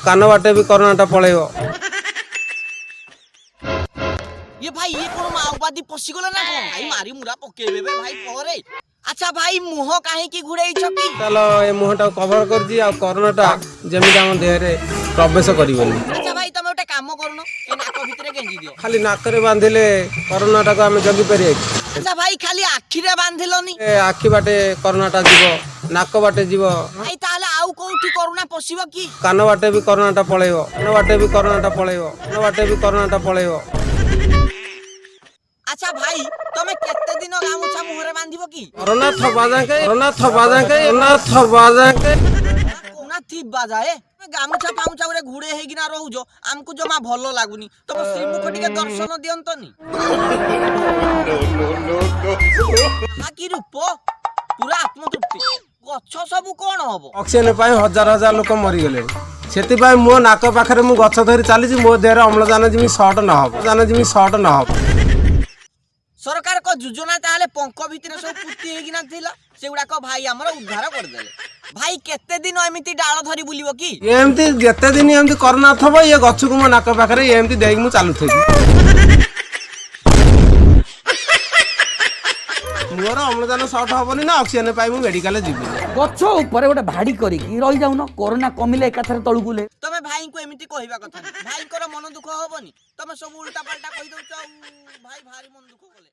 कान बाटे भी कोरोनाटा पळेइबो। ये भाई ये कोन माओवादी पसिगला ना कोन भाई मारी मुरा पकेबे बे भाई परे। अच्छा भाई मुह काहे की घुड़ेई छकी चलो ए मुहटा कवर कर जी आ कोरोनाटा जेमिति हम देह रे प्रवेश करिवनी। अच्छा भाई तमे ओटे काम करनो ए नाक भितरे गेंजी दियो खाली नाकरे बांधिले कोरोनाटा को हम जगी परिए। अच्छा भाई खाली आखी रे बांधिलोनी ए आखी बाटे कोरोनाटा जीवो, नाक बाटे जीवो, भाई ताले आउ कोउठी कोरोना पसिबो की कान बाटे भी कोरोनाटा पळेइबो, कान बाटे भी कोरोनाटा पळेइबो, कान बाटे भी कोरोनाटा पळेइबो। अच्छा भाई तमे केते दिन गामुछा मुहरे बांधिबो की कोरोना थबा जाके, कोरोना थबा जाके, कोरोना थबा जाके। कोना थी बाजाए गामुछा पामुछा रे घुड़े हेगी ना रहउजो हमकु जमा भलो लागुनी तम श्रीमुख टिके दर्शन दियंतनी बाकी रूप पूरा आत्मतृप्ति गच्छ सब कोन हबो ऑक्सीजन पाई हजार हजार लोक मरी गले। सेति पाई मो नाक पाखरे मु गच्छ धरि चालीछि मो देहरे अम्लजान जिमि शॉर्ट न हो, जान जिमि शॉर्ट न हो। सरकार को योजना ताले पंख भितरे सब पुती हेगी ना थिला सेउडा को भाई हमर उद्धार कर देले भाई केते दिन एमिति डाळ धरि बुलिबो की एमती जेते दिन एमती कोरोना थबो ये गच्छ को मो नाक पाखरे एमती देख मु चालू थेबी। मोर अम्लजान शॉर्ट हबनी ना ऑक्सीजन पाई मु मेडिकल जिबी। गच्छ ऊपर गोटे भाड़ी करिकी रही जाउन कोरोना कमिले एकाथरे तळुकुले तमे भाई को एमिति कहिबा कथा भाई को मन दुख होबनी तमे सब उल्टा पल्टा कहि दउछ भाई भारी मन दुख कले।